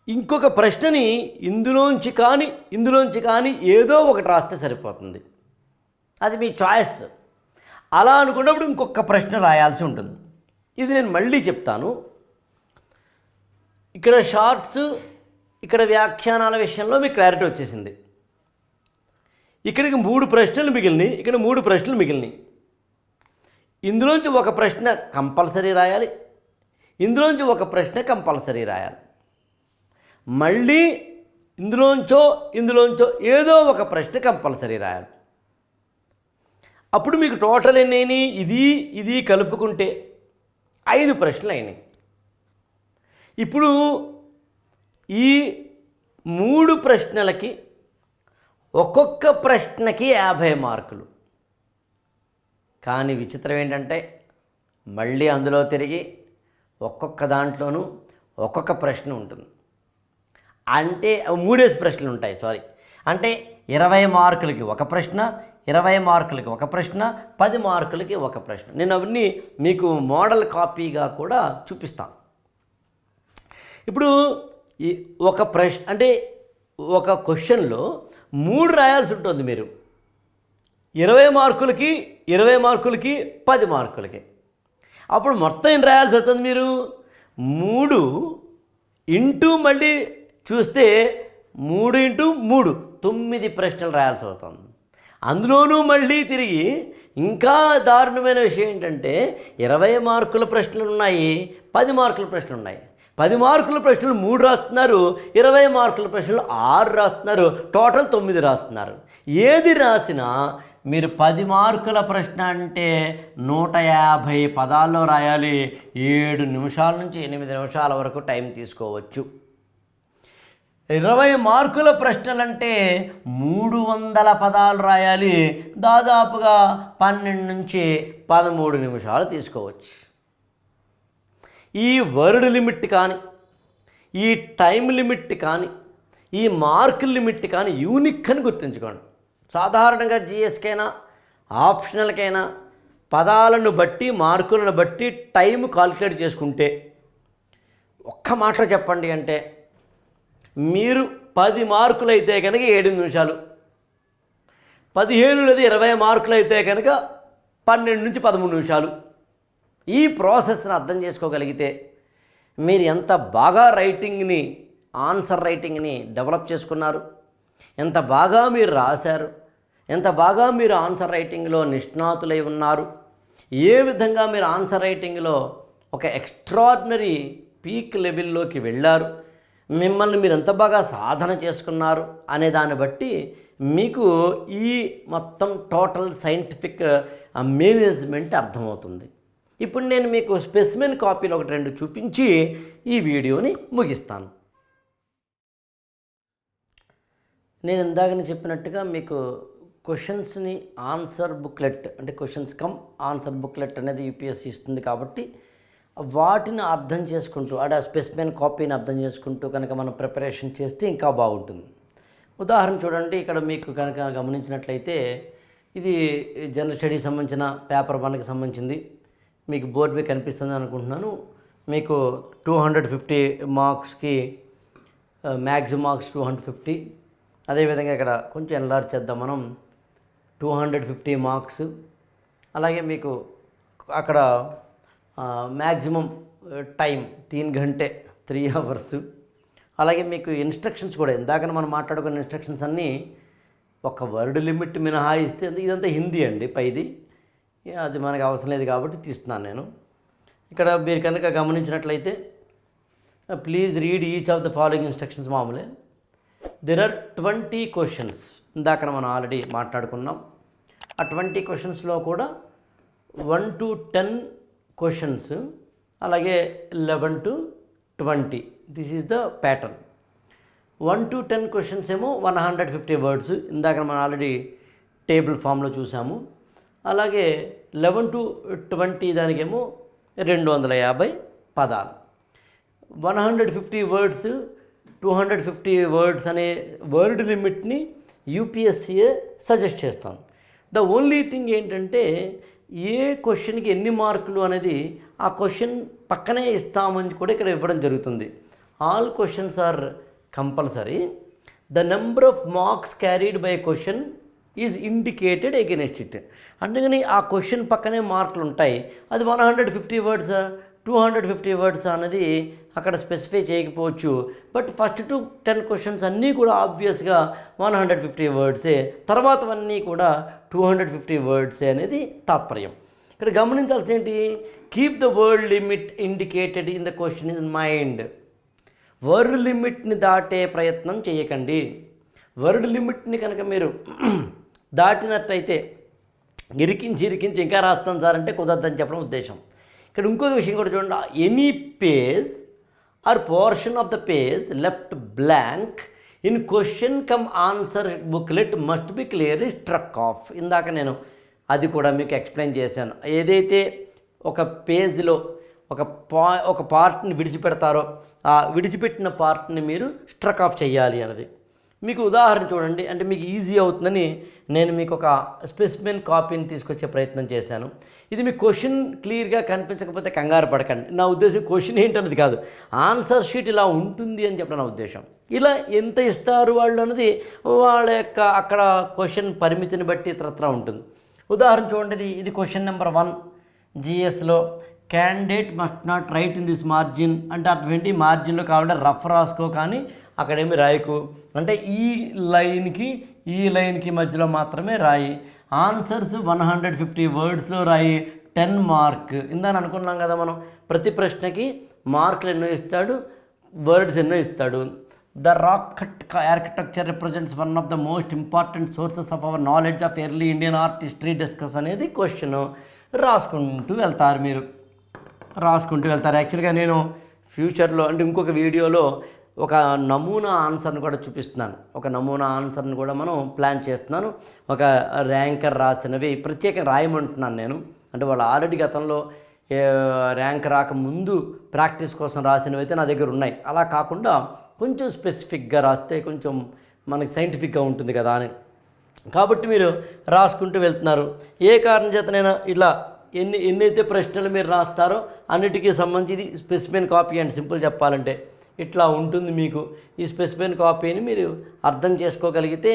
ఇంకొక ప్రశ్నని ఇందులోంచి కానీ ఏదో ఒకటి రాస్తే సరిపోతుంది. అది మీ చాయిస్. అలా అనుకున్నప్పుడు ఇంకొక ప్రశ్న రాయాల్సి ఉంటుంది. ఇది నేను మళ్ళీ చెప్తాను. ఇక్కడ షార్ట్స్, ఇక్కడ వ్యాఖ్యానాల విషయంలో మీకు క్లారిటీ వచ్చేసింది. ఇక్కడికి 3 ప్రశ్నలు మిగిలినాయి, ఇక్కడ 3 ప్రశ్నలు మిగిలినాయి. ఇందులోంచి ఒక ప్రశ్న కంపల్సరీ రాయాలి, ఇందులోంచి ఒక ప్రశ్న కంపల్సరీ రాయాలి. మళ్ళీ ఇందులోంచో ఏదో ఒక ప్రశ్న కంపల్సరీ రాయాలి. అప్పుడు మీకు టోటల్ ఎన్ని ఇది కలుపుకుంటే 5 ప్రశ్నలు అయినాయి. ఇప్పుడు ఈ 3 ప్రశ్నలకి ఒక్కొక్క ప్రశ్నకి 50 మార్కులు. కానీ విచిత్రం ఏంటంటే మళ్ళీ అందులో తిరిగి ఒక్కొక్క దాంట్లోనూ ఒక్కొక్క ప్రశ్న ఉంటుంది. అంటే 3 ప్రశ్నలు ఉంటాయి, అంటే 20 మార్కులకి ఒక ప్రశ్న, 20 మార్కులకి ఒక ప్రశ్న, 10 మార్కులకి ఒక ప్రశ్న. నేను అవన్నీ మీకు మోడల్ కాపీగా కూడా చూపిస్తాను. ఇప్పుడు ఈ ఒక ప్రశ్న అంటే ఒక క్వశ్చన్లో 3 రాయాల్సి ఉంటుంది. మీరు 20 మార్కులకి 20 మార్కులకి 10 మార్కులకి. అప్పుడు మొత్తం ఏం రాయాల్సి వస్తుంది? మీరు 3 ఇంటూ మళ్ళీ చూస్తే 3 ఇంటూ 3 9 ప్రశ్నలు రాయాల్సి అవుతుంది. అందులోనూ మళ్ళీ తిరిగి ఇంకా దారుణమైన విషయం ఏంటంటే 20 మార్కుల ప్రశ్నలు ఉన్నాయి, 10 మార్కుల ప్రశ్నలు ఉన్నాయి. 10 మార్కుల ప్రశ్నలు 3 రాస్తున్నారు, 20 మార్కుల ప్రశ్నలు 6 రాస్తున్నారు, టోటల్ 9 రాస్తున్నారు. ఏది రాసినా మీరు 10 మార్కుల ప్రశ్న అంటే 150 పదాల్లో రాయాలి. 7 నిమిషాల నుంచి 8 నిమిషాల వరకు టైం తీసుకోవచ్చు. 20 మార్కుల ప్రశ్నలంటే 300 పదాలు రాయాలి. దాదాపుగా 12 నుంచి 13 నిమిషాలు తీసుకోవచ్చు. ఈ వర్డ్ లిమిట్ కానీ, ఈ టైం లిమిట్ కానీ, ఈ మార్క్ లిమిట్ కానీ యూనిక్ అని గుర్తుంచుకోండి. సాధారణంగా జిఎస్కైనా ఆప్షనల్కైనా పదాలను బట్టి మార్కులను బట్టి టైం కాల్కులేట్ చేసుకుంటే ఒక్క మాటలో చెప్పండి అంటే మీరు 10 మార్కులు అయితే కనుక 7 నిమిషాలు, 15 లేదా 20 మార్కులు అయితే కనుక 12 నుంచి 13 నిమిషాలు. ఈ ప్రాసెస్ని అర్థం చేసుకోగలిగితే మీరు ఎంత బాగా ఆన్సర్ రైటింగ్ని డెవలప్ చేసుకున్నారు, ఎంత బాగా మీరు రాశారు, ఎంత బాగా మీరు ఆన్సర్ రైటింగ్లో నిష్ణాతులై ఉన్నారు, ఏ విధంగా మీరు ఆన్సర్ రైటింగ్లో ఒక ఎక్స్ట్రాడినరీ పీక్ లెవెల్లోకి వెళ్ళారు, మిమ్మల్ని మీరు ఎంత బాగా సాధన చేసుకున్నారు అనే దాన్ని బట్టి మీకు ఈ మొత్తం టోటల్ సైంటిఫిక్ మేనేజ్మెంట్ అర్థమవుతుంది. ఇప్పుడు నేను మీకు స్పెసిమెన్ కాపీలు 1-2 చూపించి ఈ వీడియోని ముగిస్తాను. నేను ఇందాకనే చెప్పినట్టుగా మీకు క్వశ్చన్స్ని ఆన్సర్ బుక్లెట్ అంటే క్వశ్చన్స్ కమ్ ఆన్సర్ బుక్లెట్ అనేది యూపీఎస్సీ ఇస్తుంది. కాబట్టి వాటిని అర్థం చేసుకుంటూ ఆ స్పెసిమెన్ కాపీని అర్థం చేసుకుంటూ కనుక మనం ప్రిపరేషన్ చేస్తే ఇంకా బాగుంటుంది. ఉదాహరణ చూడండి, ఇక్కడ మీకు కనుక గమనించినట్లయితే ఇది జనరల్ స్టడీస్ సంబంధించిన పేపర్ 1కి సంబంధించింది. మీకు బోర్డు మీద కనిపిస్తుంది అనుకుంటున్నాను. మీకు 250 మార్క్స్కి మ్యాక్సిమం మార్క్స్ 250. అదేవిధంగా ఇక్కడ కొంచెం ఎన్లార్జ్ చేద్దాం మనం, 250 మార్క్స్. అలాగే మీకు అక్కడ మ్యాక్సిమం టైం 3 గంటే 3 అవర్స్. అలాగే మీకు ఇన్స్ట్రక్షన్స్ కూడా ఇందాక మనం మాట్లాడుకున్న ఇన్స్ట్రక్షన్స్ అన్నీ ఒక వర్డ్ లిమిట్ మినహాయిస్తే ఇదంతా హిందీ అండి పైది, అది మనకు అవసరం లేదు కాబట్టి తీస్తున్నాను నేను. ఇక్కడ మీరు కనుక గమనించినట్లయితే please read each of the following instructions. మామూలే దెర్ ఆర్ 20 క్వశ్చన్స్. ఇందాక మనం ఆల్రెడీ మాట్లాడుకున్నాం. ఆ 20 క్వశ్చన్స్లో కూడా 1 to 10 క్వశ్చన్స్, అలాగే 11 to 20. This is the pattern. 1 to 10 questions ఏమో 150 వర్డ్స్, ఇందాక మనం ఆల్రెడీ టేబుల్ ఫామ్లో చూసాము. అలాగే 11 to 20 దానికేమో 250 పదాలు. 150 వర్డ్స్ 250 వర్డ్స్ అనే వర్డ్ లిమిట్ని యూపీఎస్సీఏ సజెస్ట్ చేస్తాను. ద ఓన్లీ థింగ్ ఏంటంటే ఏ క్వశ్చన్కి ఎన్ని మార్కులు అనేది ఆ క్వశ్చన్ పక్కనే ఇస్తామని కూడా ఇక్కడ ఇవ్వడం జరుగుతుంది. All questions are compulsory. The number of marks carried by question is indicated against it. అందుకని ఆ క్వశ్చన్ పక్కనే మార్కులు ఉంటాయి. అది 150 వర్డ్స్ 250 వర్డ్స్ అనేది అక్కడ స్పెసిఫై చేయకపోవచ్చు. బట్ ఫస్ట్ టు 10 క్వశ్చన్స్ అన్నీ కూడా ఆబ్వియస్గా 150 వర్డ్సే, తర్వాతవన్నీ కూడా 250 వర్డ్సే అనేది తాత్పర్యం. ఇక్కడ గమనించాల్సిన ఏంటి, keep the word limit indicated in the question in mind. Word లిమిట్ని దాటే ప్రయత్నం చేయకండి. వర్డ్ లిమిట్ని కనుక మీరు దాటినట్టయితే ఇరికించి ఇంకా రాస్తాను సార్ అంటే కుదరదని చెప్పడం ఉద్దేశం. ఇక్కడ ఇంకొక విషయం కూడా చూడండి, any page or portion of the page left blank in question come answer booklet must be clearly struck of. ఇందాక నేను అది కూడా మీకు ఎక్స్ప్లెయిన్ చేశాను. ఏదైతే ఒక పేజ్లో ఒక పార్ట్ని విడిచిపెడతారో ఆ విడిచిపెట్టిన పార్ట్ని మీరు స్ట్రక్ ఆఫ్ చేయాలి అన్నది. మీకు ఉదాహరణ చూడండి, అంటే మీకు ఈజీ అవుతుందని నేను మీకు ఒక స్పెసిమెన్ కాపీని తీసుకొచ్చే ప్రయత్నం చేశాను. ఇది మీ క్వశ్చన్ క్లియర్గా కనిపించకపోతే కంగారు పడకండి. నా ఉద్దేశం క్వశ్చన్ ఏంటన్నది కాదు, ఆన్సర్ షీట్ ఇలా ఉంటుంది అని చెప్పడం నా ఉద్దేశం. ఇలా ఎంత ఇస్తారు వాళ్ళు అన్నది వాళ్ళ యొక్క అక్కడ క్వశ్చన్ పరిమితిని బట్టి ఇతరత్రా ఉంటుంది. ఉదాహరణ చూడండి, ఇది క్వశ్చన్ నెంబర్ 1 జిఎస్లో. Candidate must not write in this margin అంటే అర్థం ఏంటి, మార్జిన్లో కావాలంటే రఫ్ రాసుకో కానీ అక్కడేమి రాయకు, అంటే ఈ లైన్కి మధ్యలో మాత్రమే రాయి. ఆన్సర్స్ 150 వర్డ్స్లో రాయి, 10 మార్క్. ఇందాని అనుకున్నాం కదా మనం, ప్రతి ప్రశ్నకి మార్కులు ఎన్నో ఇస్తాడు, వర్డ్స్ ఎన్నో ఇస్తాడు. The rock cut architecture represents one of the most important sources of our knowledge of early Indian art history discuss అనేది క్వశ్చన్. రాసుకుంటూ వెళ్తారు మీరు, యాక్చువల్గా నేను ఫ్యూచర్లో అంటే ఇంకొక వీడియోలో ఒక నమూనా ఆన్సర్ని కూడా చూపిస్తున్నాను. ఒక నమూనా ఆన్సర్ని కూడా మనం ప్లాన్ చేస్తున్నాను. ఒక ర్యాంకర్ రాసినవి ప్రత్యేకంగా రాయమంటున్నాను నేను. అంటే వాళ్ళు ఆల్రెడీ గతంలో ర్యాంక్ రాకముందు ప్రాక్టీస్ కోసం రాసినవి అయితే నా దగ్గర ఉన్నాయి. అలా కాకుండా కొంచెం స్పెసిఫిక్గా రాస్తే కొంచెం మనకి సైంటిఫిక్గా ఉంటుంది కదా అని. కాబట్టి మీరు రాసుకుంటూ వెళ్తున్నారు. ఏ కారణం చేతనైనా ఇలా ఎన్నైతే ప్రశ్నలు మీరు రాస్తారో అన్నిటికీ సంబంధించి ఇది స్పెసిమెన్ కాపీ అండ్ సింపుల్ చెప్పాలంటే ఇట్లా ఉంటుంది. మీకు ఈ స్పెసిమెన్ కాపీని మీరు అర్థం చేసుకోగలిగితే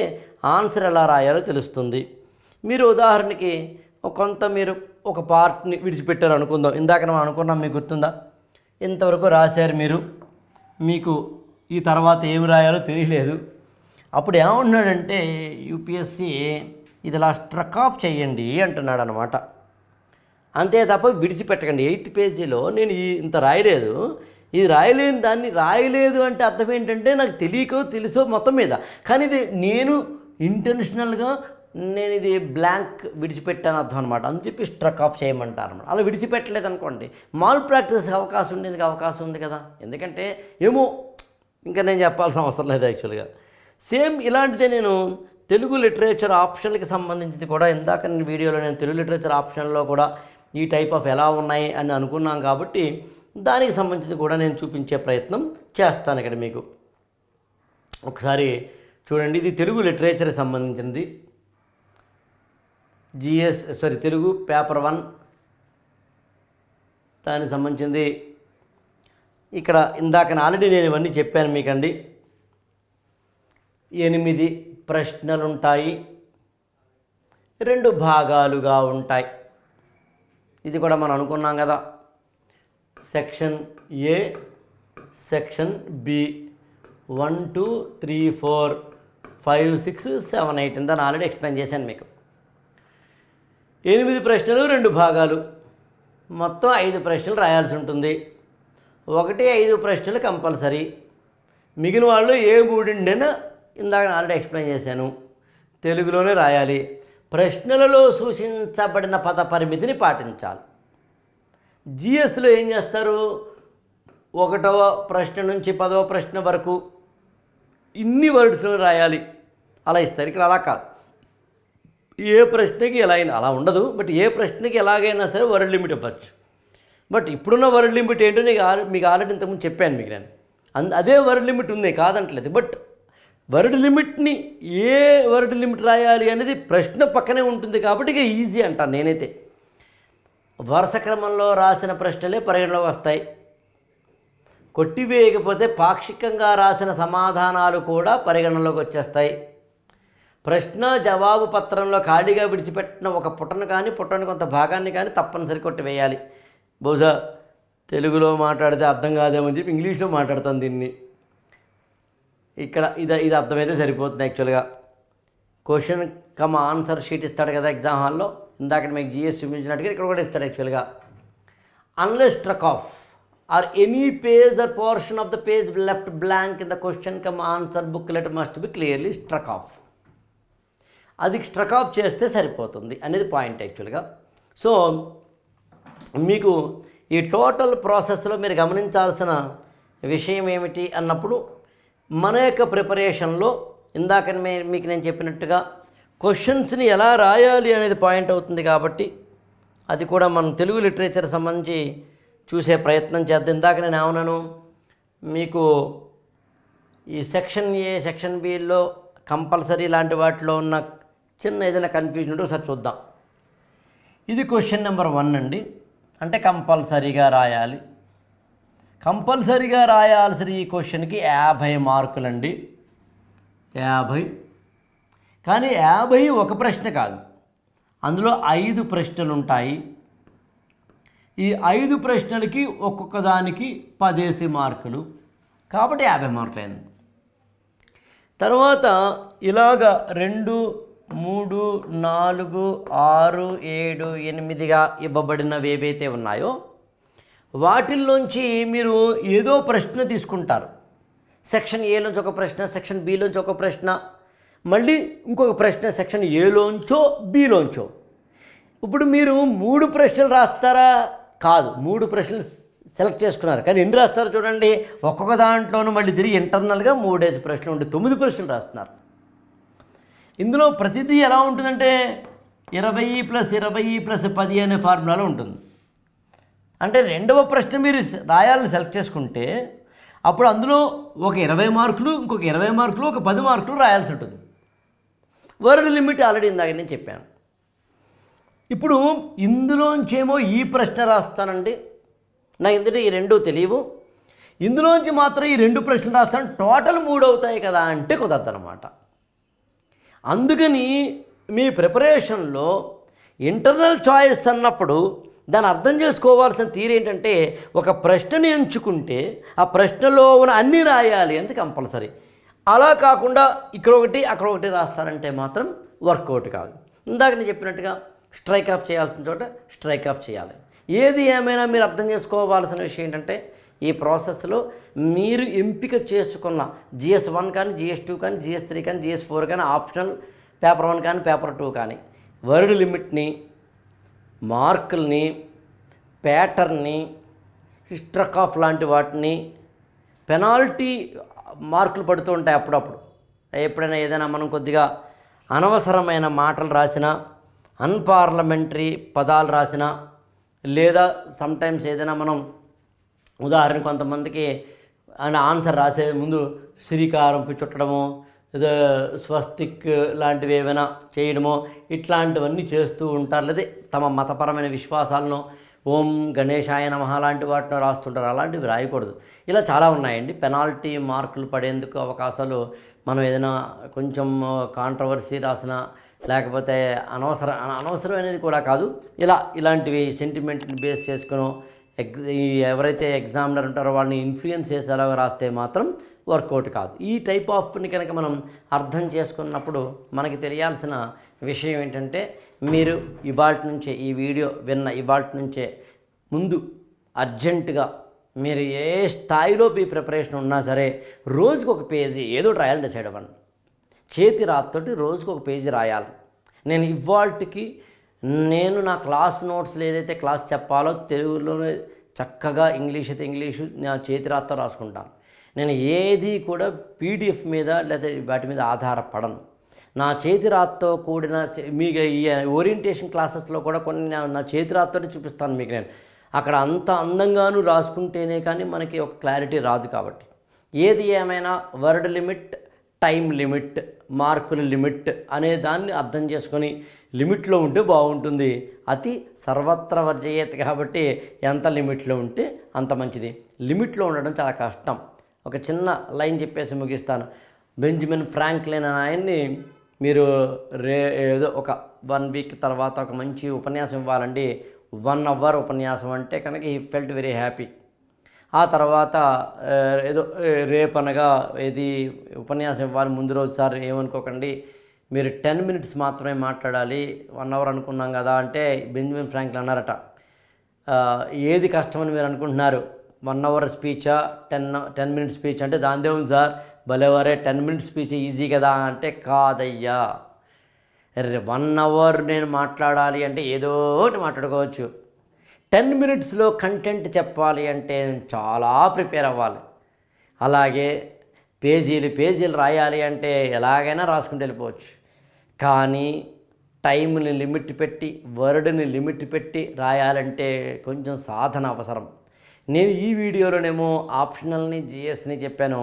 ఆన్సర్ ఎలా రాయాలో తెలుస్తుంది. మీరు ఉదాహరణకి కొంత మీరు ఒక పార్ట్ని విడిచిపెట్టారు అనుకుందాం. ఇందాక మనం అనుకున్నాం, మీకు గుర్తుందా, ఇంతవరకు రాశారు మీరు, మీకు ఈ తర్వాత ఏమి రాయాలో తెలియలేదు. అప్పుడు ఏమంటున్నాడంటే యూపీఎస్సీ ఇది ఇలా స్ట్రక్ ఆఫ్ చేయండి అంటున్నాడు అనమాట. అంతే తప్ప విడిచిపెట్టకండి. 8th పేజీలో నేను ఇంత రాయలేదు, ఇది రాయలేని దాన్ని రాయలేదు అంటే అర్థం ఏంటంటే నాకు తెలుసో మొత్తం మీద, కానీ ఇది నేను ఇంటెన్షనల్గా నేను ఇది బ్లాంక్ విడిచిపెట్టాను అర్థం అనమాట. అని చెప్పి స్ట్రక్ ఆఫ్ చేయమంటారు అనమాట. అలా విడిచిపెట్టలేదు అనుకోండి, మాల్ ప్రాక్టీస్ అవకాశం ఉంది కదా. ఎందుకంటే ఏమో ఇంకా నేను చెప్పాల్సిన అవసరం లేదు యాక్చువల్గా. సేమ్ ఇలాంటిదే నేను తెలుగు లిటరేచర్ ఆప్షన్కి సంబంధించింది కూడా ఇందాక నేను వీడియోలో నేను తెలుగు లిటరేచర్ ఆప్షన్లో కూడా ఈ టైప్ ఆఫ్ ఎలా ఉన్నాయి అని అనుకున్నాం కాబట్టి దానికి సంబంధించి కూడా నేను చూపించే ప్రయత్నం చేస్తాను ఇక్కడ మీకు. ఒకసారి చూడండి, ఇది తెలుగు లిటరేచర్కి సంబంధించింది. తెలుగు పేపర్ 1 దానికి సంబంధించింది. ఇక్కడ ఇందాక ఆల్రెడీ నేను ఇవన్నీ చెప్పాను మీకండి. 8 ప్రశ్నలుంటాయి, 2 భాగాలుగా ఉంటాయి. ఇది కూడా మనం అనుకున్నాం కదా, సెక్షన్ ఏ, సెక్షన్ బి, 1 2 3 4 5 6 7 8 ఇందని ఆల్రెడీ ఎక్స్ప్లెయిన్ చేశాను మీకు. 8 ప్రశ్నలు 2 భాగాలు, మొత్తం 5 ప్రశ్నలు రాయాల్సి ఉంటుంది. 5 ప్రశ్నలు కంపల్సరీ, మిగిలిన వాళ్ళు ఏ 3 ఇందాక ఆల్రెడీ ఎక్స్ప్లెయిన్ చేశాను, తెలుగులోనే రాయాలి. ప్రశ్నలలో సూచించబడిన పద పరిమితిని పాటించాలి. జిఎస్లో ఏం చేస్తారు, 1వ ప్రశ్న నుంచి 10వ ప్రశ్న వరకు ఇన్ని వర్డ్స్లో రాయాలి అలా ఇస్తారు. ఇక్కడ అలా కాదు, ఏ ప్రశ్నకి ఎలా అయినా అలా ఉండదు. బట్ ఏ ప్రశ్నకి ఎలాగైనా సరే వర్డ్ లిమిట్ ఇవ్వచ్చు. బట్ ఇప్పుడున్న వర్డ్ లిమిట్ ఏంటో మీకు ఆల్రెడీ ఇంతకుముందు చెప్పాను మీకు నేను. అదే వర్డ్ లిమిట్ ఉంది కాదంటలేదు. బట్ వర్డ్ లిమిట్ని ఏ వర్డ్ లిమిట్ రాయాలి అనేది ప్రశ్న పక్కనే ఉంటుంది కాబట్టి ఇక ఈజీ అంటాను నేనైతే. వరుస క్రమంలో రాసిన ప్రశ్నలే పరిగణలోకి వస్తాయి. కొట్టివేయకపోతే పాక్షికంగా రాసిన సమాధానాలు కూడా పరిగణనలోకి వచ్చేస్తాయి. ప్రశ్న జవాబు పత్రంలో ఖాళీగా విడిచిపెట్టిన ఒక పుటను కానీ పుట్టని కొంత భాగాన్ని కానీ తప్పనిసరి కొట్టివేయాలి. బహుశా తెలుగులో మాట్లాడితే అర్థం కాదేమని చెప్పి ఇంగ్లీష్లో మాట్లాడతాను దీన్ని. ఇక్కడ ఇది అర్థమైతే సరిపోతుంది యాక్చువల్గా. క్వశ్చన్ కమ్ ఆన్సర్ షీట్ ఇస్తాడు కదా ఎగ్జామ్ హాల్లో, ఇందాక మీకు జిఎస్ చూపించినట్టుగా ఇక్కడ కూడా ఇస్తాడు యాక్చువల్గా. Unless struck of or any page or portion of the page left blank in the question come answer booklet must be clearly struck of. అది స్ట్రక్ ఆఫ్ చేస్తే సరిపోతుంది అనేది పాయింట్ యాక్చువల్గా. సో మీకు ఈ టోటల్ ప్రాసెస్లో మీరు గమనించాల్సిన విషయం ఏమిటి అన్నప్పుడు, మన యొక్క ప్రిపరేషన్లో ఇందాక మీకు నేను చెప్పినట్టుగా క్వశ్చన్స్ని ఎలా రాయాలి అనేది పాయింట్ అవుతుంది. కాబట్టి అది కూడా మనం తెలుగు లిటరేచర్ సంబంధించి చూసే ప్రయత్నం చేద్దాం. ఇందాక నేను ఏమన్నాను, మీకు ఈ section A section below compulsory లాంటి వాటిలో ఉన్న చిన్న ఏదైనా కన్ఫ్యూజన్ ఉంటే ఒకసారి చూద్దాం. ఇది క్వశ్చన్ నెంబర్ 1 అండి. అంటే కంపల్సరీగా రాయాలి. కంపల్సరీగా రాయాల్సిన ఈ క్వశ్చన్కి 50 మార్కులండి. 50. కానీ 50 ఒక ప్రశ్న కాదు, అందులో 5 ప్రశ్నలు ఉంటాయి. ఈ 5 ప్రశ్నలకి ఒక్కొక్క దానికి 10 మార్కులు, కాబట్టి 50 మార్కులు అయింది. తర్వాత ఇలాగా 2, 3, 4, 6, 7, 8గా ఇవ్వబడినవి ఏవైతే ఉన్నాయో వాటిల్లోంచి మీరు ఏదో ప్రశ్న తీసుకుంటారు. సెక్షన్ ఏలోంచి ఒక ప్రశ్న, సెక్షన్ బిలోంచి ఒక ప్రశ్న, మళ్ళీ ఇంకొక ప్రశ్న సెక్షన్ ఏలోంచో బిలోంచో. ఇప్పుడు మీరు 3 ప్రశ్నలు రాస్తారా? కాదు, 3 ప్రశ్నలు సెలెక్ట్ చేసుకున్నారు. కానీ ఎన్ని రాస్తారు చూడండి, ఒక్కొక్క దాంట్లోనూ మళ్ళీ తిరిగి ఇంటర్నల్గా 3 ప్రశ్నలు ఉండి 9 ప్రశ్నలు రాస్తున్నారు. ఇందులో ప్రతిదీ ఎలా ఉంటుందంటే 20 + 20 + 10 అనే ఫార్ములాలో ఉంటుంది. అంటే రెండవ ప్రశ్న మీరు రాయాలని సెలెక్ట్ చేసుకుంటే అప్పుడు అందులో ఒక 20 మార్కులు, ఇంకొక 20 మార్కులు, ఒక 10 మార్కులు రాయాల్సి ఉంటుంది. వర్డ్ లిమిట్ ఆల్రెడీ ఇందాక నేను చెప్పాను. ఇప్పుడు ఇందులోంచేమో ఈ ప్రశ్న రాస్తానండి, నాకు ఎందుకంటే ఈ 2 తెలియవు, ఇందులోంచి మాత్రం ఈ 2 ప్రశ్నలు రాస్తాను, టోటల్ 3 అవుతాయి కదా అంటే కుదరదన్నమాట. అందుకని మీ ప్రిపరేషన్లో ఇంటర్నల్ చాయిస్ అన్నప్పుడు దాన్ని అర్థం చేసుకోవాల్సిన తీరు ఏంటంటే, ఒక ప్రశ్నని ఎంచుకుంటే ఆ ప్రశ్నలో ఉన్న అన్నీ రాయాలి అనేది కంపల్సరీ. అలా కాకుండా ఇక్కడ ఒకటి అక్కడ ఒకటి రాస్తారంటే మాత్రం వర్కౌట్ కాదు. ఇందాక నేను చెప్పినట్టుగా స్ట్రైక్ ఆఫ్ చేయాల్సిన చోట స్ట్రైక్ ఆఫ్ చేయాలి. ఏది ఏమైనా మీరు అర్థం చేసుకోవాల్సిన విషయం ఏంటంటే, ఈ ప్రాసెస్లో మీరు ఎంపిక చేసుకున్న GS1 కానీ, GS2 కానీ, GS3 కానీ, GS4 కానీ, ఆప్షనల్ పేపర్ 1 కానీ, పేపర్ 2 కానీ, వర్డ్ లిమిట్ని, మార్కుల్ని, ప్యాటర్న్ని, స్ట్రక్ ఆఫ్ లాంటి వాటిని, పెనాల్టీ మార్కులు పడుతూ ఉంటాయి అప్పుడప్పుడు. ఎప్పుడైనా ఏదైనా మనం కొద్దిగా అనవసరమైన మాటలు రాసినా, అన్పార్లమెంటరీ పదాలు రాసినా, లేదా సమ్టైమ్స్ ఏదైనా మనం ఉదాహరణ కొంతమందికి ఆన్సర్ రాసే ముందు శ్రీకారం చుట్టడము, ఏదో స్వస్తిక్ లాంటివి ఏమైనా చేయడమో ఇట్లాంటివన్నీ చేస్తూ ఉంటారు. లేదా తమ మతపరమైన విశ్వాసాలను ఓం గణేశాయ నమః లాంటి వాటిని రాస్తుంటారు. అలాంటివి రాయకూడదు. ఇలా చాలా ఉన్నాయండి. పెనాల్టీ మార్కులు పడేందుకు అవకాశాలు, మనం ఏదైనా కొంచెం కాంట్రవర్సీ రాసినా, లేకపోతే అనవసరం అనేది కూడా కాదు, ఇలాంటివి సెంటిమెంట్ని బేస్ చేసుకుని ఎవరైతే ఎగ్జామినర్ ఉంటారో వాళ్ళని ఇన్ఫ్లుయెన్స్ చేసేలాగా రాస్తే మాత్రం వర్కౌట్ కాదు. ఈ టైప్ ఆఫ్ని కనుక మనం అర్థం చేసుకున్నప్పుడు మనకి తెలియాల్సిన విషయం ఏంటంటే, మీరు ఇవాల్టి నుంచే ఈ వీడియో విన్న ఇవాల్టి నుంచే ముందు అర్జెంటుగా మీరు ఏ స్థాయిలో మీ ప్రిపరేషన్ ఉన్నా సరే రోజుకు ఒక పేజీ ఏదో రాయాలని డిసైడ్ అవ్వండి. చేతి రాతతోటి రోజుకు ఒక పేజీ రాయాలి. నేను ఇవాల్టికి నా క్లాస్ నోట్స్లో ఏదైతే క్లాస్ చెప్పాలో తెలుగులోనే చక్కగా ఇంగ్లీష్ అయితే ఇంగ్లీషు నా చేతి రాతతో రాసుకుంటాను. నేను ఏది కూడా PDF మీద లేదా వాటి మీద ఆధారపడను. నా చేతి రాతతో కూడిన మీకు ఈ ఓరియంటేషన్ క్లాసెస్లో కూడా కొన్ని నా చేతి రాతతోనే చూపిస్తాను మీకు. నేను అక్కడ అంత అందంగాను రాసుకుంటేనే కానీ మనకి ఒక క్లారిటీ రాదు. కాబట్టి ఏది ఏమైనా వర్డ్ లిమిట్, టైం లిమిట్, మార్కుల లిమిట్ అనే దాన్ని అర్థం చేసుకొని లిమిట్లో ఉంటే బాగుంటుంది. అతి సర్వత్ర వర్జయేత్ కాబట్టి ఎంత లిమిట్లో ఉంటే అంత మంచిది. లిమిట్లో ఉండడం చాలా కష్టం. ఒక చిన్న లైన్ చెప్పేసి ముగిస్తాను. బెంజమిన్ ఫ్రాంక్లిన్ అనే ఆయన్ని మీరు ఏదో ఒక 1 వీక్ తర్వాత ఒక మంచి ఉపన్యాసం ఇవ్వాలండి, 1 అవర్ ఉపన్యాసం అంటే కనుక హీ ఫెల్ట్ వెరీ హ్యాపీ. ఆ తర్వాత ఏదో రేపనగా ఏది ఉపన్యాసం ఇవ్వాలి ముందు రోజు, సార్ ఏమనుకోకండి మీరు 10 మినిట్స్ మాత్రమే మాట్లాడాలి, 1 అవర్ అనుకున్నాం కదా అంటే బెంజమిన్ ఫ్రాంక్లిన్ అన్నారట, ఏది కష్టమని మీరు అనుకుంటున్నారు, 1 అవర్ స్పీచా 10 మినిట్స్ స్పీచ్ అంటే దానిదే ఉంది సార్, భలేవారే 10 మినిట్స్ స్పీచ్ ఈజీ కదా అంటే కాదయ్యా. 1 అవర్ నేను మాట్లాడాలి అంటే ఏదో ఒకటి మాట్లాడుకోవచ్చు. 10 మినిట్స్లో కంటెంట్ చెప్పాలి అంటే చాలా ప్రిపేర్ అవ్వాలి. అలాగే పేజీలు రాయాలి అంటే ఎలాగైనా రాసుకుంటూ వెళ్ళిపోవచ్చు. కానీ టైంని లిమిట్ పెట్టి, వర్డ్ని లిమిట్ పెట్టి రాయాలంటే కొంచెం సాధన అవసరం. నేను ఈ వీడియోలోనేమో ఆప్షనల్ని, జిఎస్ని చెప్పాను.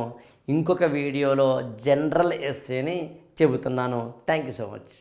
ఇంకొక వీడియోలో జనరల్ ఎస్సేని చెబుతున్నాను. Thank you so much.